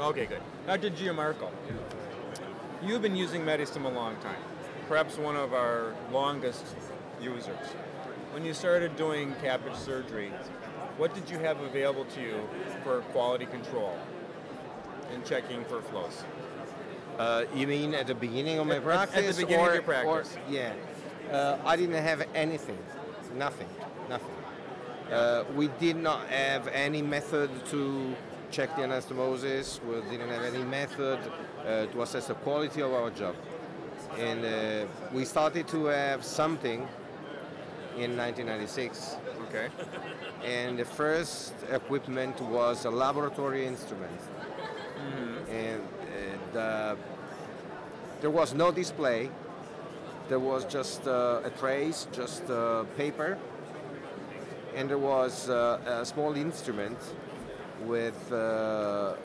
Okay, good. Dr. DiGimmarco, you've been using Medistim a long time, perhaps one of our longest users. When you started doing cabbage surgery, what did you have available to you for quality control and checking for flows? You mean at the beginning of my practice? At the beginning of your practice. Yeah. I didn't have anything. Nothing. We did not have any method to check the anastomosis. We didn't have any method to assess the quality of our job. And we started to have something in 1996. Okay. And the first equipment was a laboratory instrument. And there was no display. There was just a trace, just paper, and there was a small instrument with a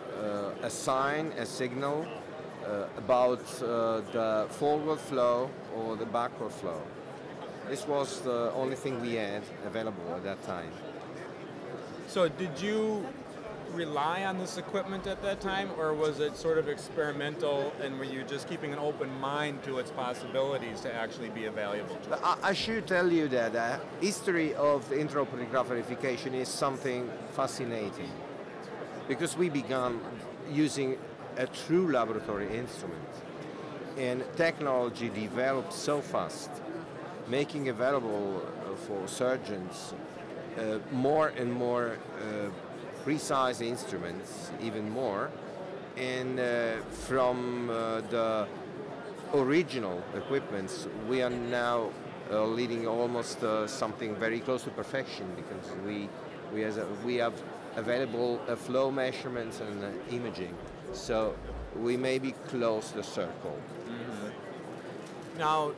sign, a signal about the forward flow or the backward flow. This was the only thing we had available at that time. So did you rely on this equipment at that time, or was it sort of experimental, and were you just keeping an open mind to its possibilities to actually be a valuable tool? I should tell you that the history of the intraoperative graft verification is something fascinating, because we began using a true laboratory instrument, and technology developed so fast, making available for surgeons more and more precise instruments, even more, and from the original equipments, we are now leading almost something very close to perfection, because we have available flow measurements and imaging, so we maybe close the circle. Mm-hmm. Now,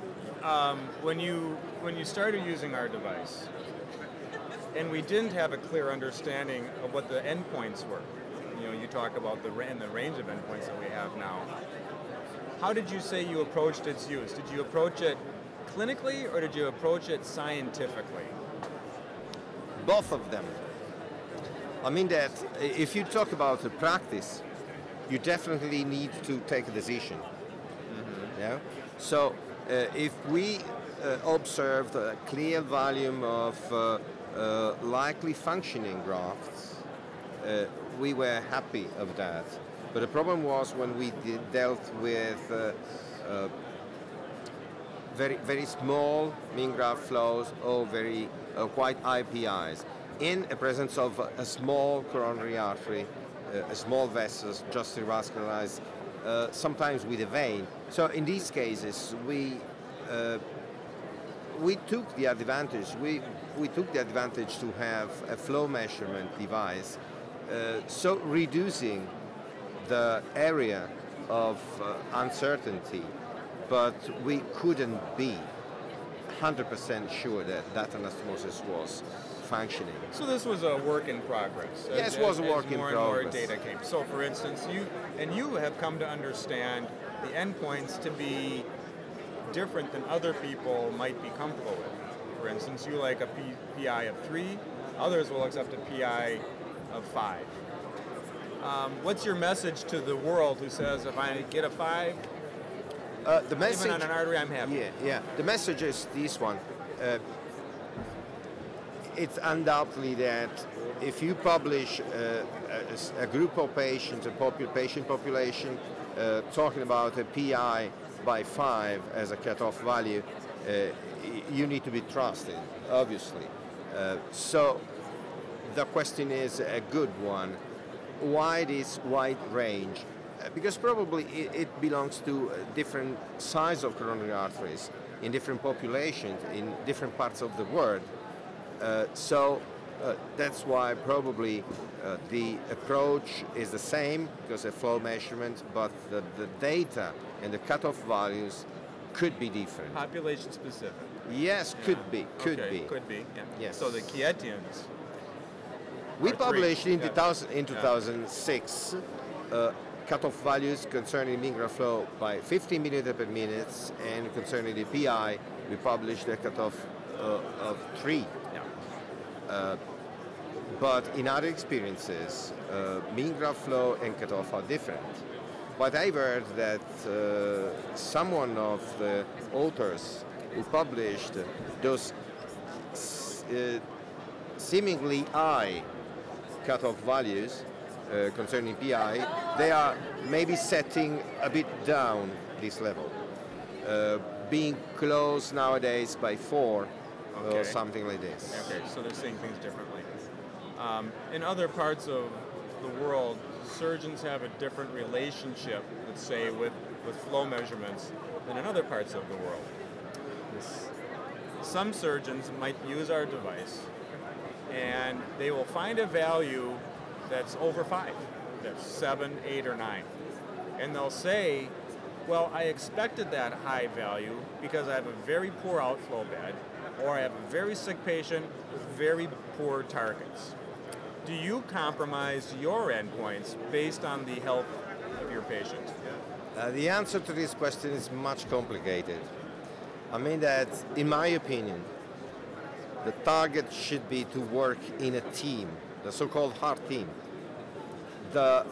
when you started using our device, and we didn't have a clear understanding of what the endpoints were. You know, you talk about the range of endpoints that we have now. How did you say you approached its use? Did you approach it clinically, or did you approach it scientifically? Both of them. I mean that if you talk about the practice, you definitely need to take a decision. Mm-hmm. Yeah. So if we observed a clear volume of likely functioning grafts, we were happy of that. But the problem was when we dealt with very small mean graft flows or very quite IPIs in the presence of a small coronary artery, a small vessels just revascularized, sometimes with a vein. So in these cases, we took the advantage. We took the advantage to have a flow measurement device, so reducing the area of uncertainty, but we couldn't be 100% sure that anastomosis was functioning. So this was a work in progress. Yes, it was a work in progress. progress. More and more data came. So for instance, you have come to understand the endpoints to be different than other people might be comfortable with. For instance, you like a PI of 3, others will accept a PI of 5. What's your message to the world who says, if I get a 5, the message, even on an artery, I'm happy? Yeah. The message is this one. It's undoubtedly that if you publish a group of patients, a patient population, talking about a PI by 5 as a cutoff value, you need to be trusted, obviously. So the question is a good one. Why this wide range? Because probably it belongs to different size of coronary arteries in different populations in different parts of the world. So that's why probably the approach is the same, because of flow measurement, but the data and the cutoff values could be different. Population specific. Yes, Yeah. could be. Yeah. Yes. So the Chietians. We published in 3. 2006 cutoff values concerning mean graft flow by 15 milliliter per minute, and concerning the PI, we published a cutoff of 3. Yeah. but in other experiences, mean graft flow and cutoff are different. But I've heard that someone of the authors who published those seemingly high cutoff values concerning PI, they are maybe setting a bit down this level, being close nowadays by 4 or something like this. Okay, so they're seeing things differently. In other parts of the world, surgeons have a different relationship, let's say, with flow measurements than in other parts of the world. Some surgeons might use our device and they will find a value that's over 5, that's 7, 8, or 9. And they'll say, well, I expected that high value because I have a very poor outflow bed, or I have a very sick patient with very poor targets. Do you compromise your endpoints based on the health of your patient? The answer to this question is much complicated. I mean that, in my opinion, the target should be to work in a team, the so-called heart team. The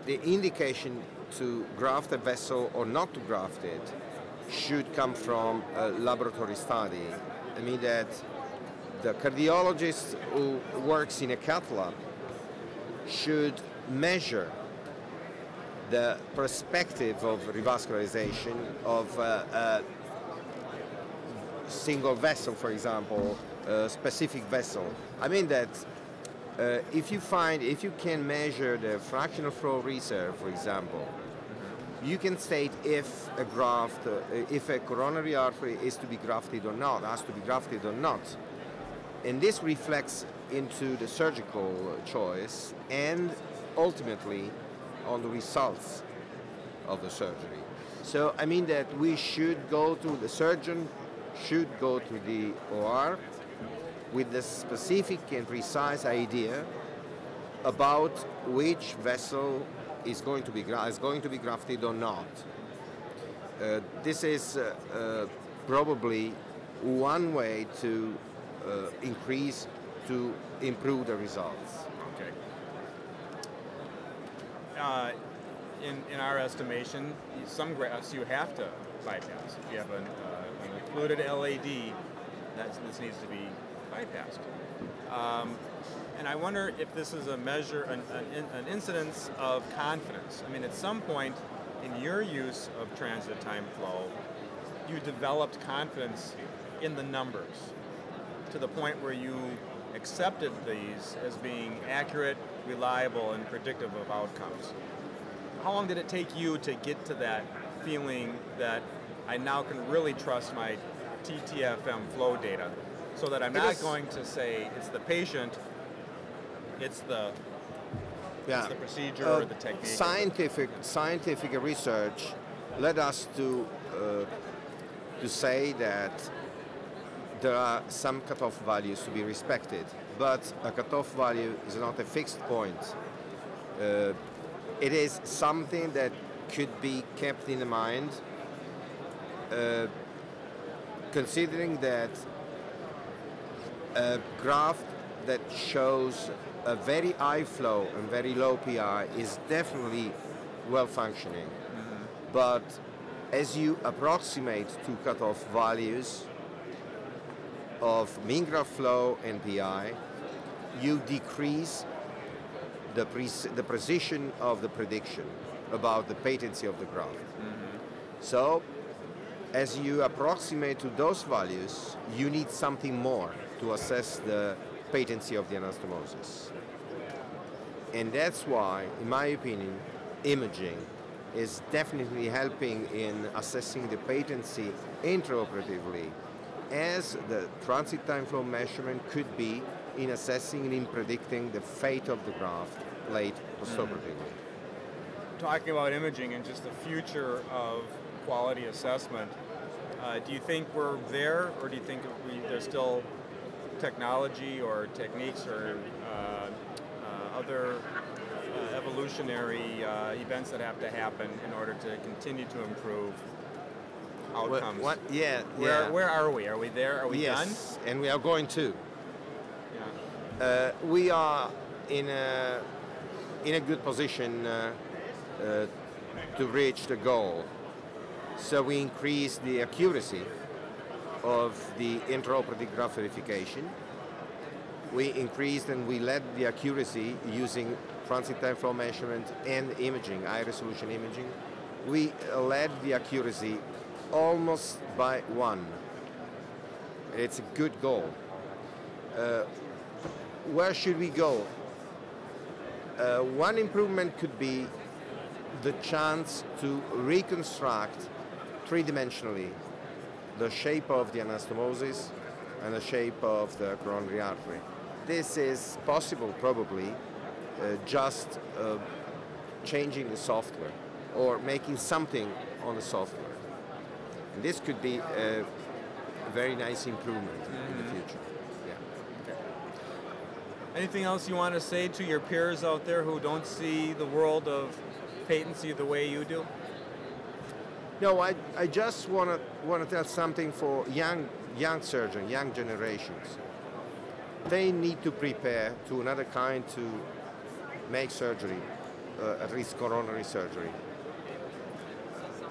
indication to graft a vessel or not to graft it should come from a laboratory study. I mean that the cardiologist who works in a cath lab should measure the perspective of revascularization of a single vessel, for example, a specific vessel. I mean that if you can measure the fractional flow reserve, for example, you can state if a graft, if a coronary artery is to be grafted or not, has to be grafted or not. And this reflects into the surgical choice and ultimately on the results of the surgery. So I mean that the surgeon should go to the OR with the specific and precise idea about which vessel is going to be grafted or not. This is probably one way to improve the results. Okay. In our estimation, some grafts you have to bypass. If you have an included LAD, this needs to be bypassed. And I wonder if this is a measure, an incidence of confidence. I mean, at some point in your use of transit time flow, you developed confidence in the numbers to the point where you accepted these as being accurate, reliable, and predictive of outcomes. How long did it take you to get to that feeling that I now can really trust my TTFM flow data so that I'm not going to say it's the patient, it's the procedure or the technique? Scientific research led us to say that there are some cutoff values to be respected, but a cutoff value is not a fixed point. It is something that could be kept in mind, considering that a graft that shows a very high flow and very low PI is definitely well functioning. Mm-hmm. But as you approximate to cutoff values of mean graft flow and PI, you decrease the precision of the prediction about the patency of the graft. Mm-hmm. So, as you approximate to those values, you need something more to assess the patency of the anastomosis. And that's why, in my opinion, imaging is definitely helping in assessing the patency intraoperatively, as the transit time flow measurement could be in assessing and in predicting the fate of the graft late postoperatively. Talking about imaging and just the future of quality assessment, do you think we're there, or do you think there's still technology or techniques or other evolutionary events that have to happen in order to continue to improve outcomes? Where are we? Are we there? Are we done? Yes, and we are going to. Yeah. We are in a good position to reach the goal. So we increase the accuracy of the intraoperative graft verification. We increased and we led the accuracy using transit time flow measurement and imaging, high resolution imaging. We led the accuracy almost by 1. It's a good goal. Where should we go? One improvement could be the chance to reconstruct three-dimensionally the shape of the anastomosis and the shape of the coronary artery. This is possible probably just changing the software or making something on the software. And this could be a very nice improvement in the future. Yeah. Anything else you want to say to your peers out there who don't see the world of patency the way you do? No, I just want to tell something for young surgeons, young generations. They need to prepare to another kind to make surgery, at least coronary surgery.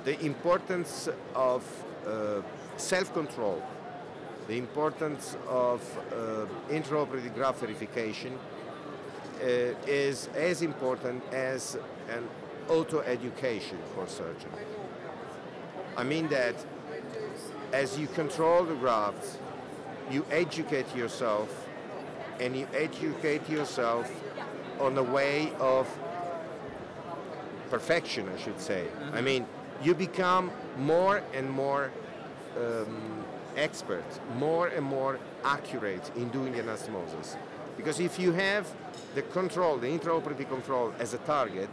The importance of self-control, the importance of intraoperative graft verification is as important as an auto-education for surgeon. I mean that as you control the grafts, you educate yourself, and you educate yourself on the way of perfection, I should say. I mean, you become more and more expert, more and more accurate in doing anastomosis. Because if you have the control, the intraoperative control as a target,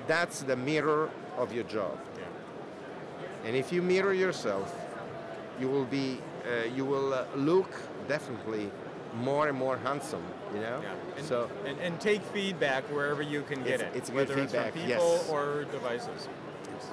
that's the mirror of your job. Yeah. And if you mirror yourself, you will be, you will look definitely more and more handsome, you know. Yeah. And take feedback wherever you can get it, it's whether good it's from feedback, people yes. or devices. Yes.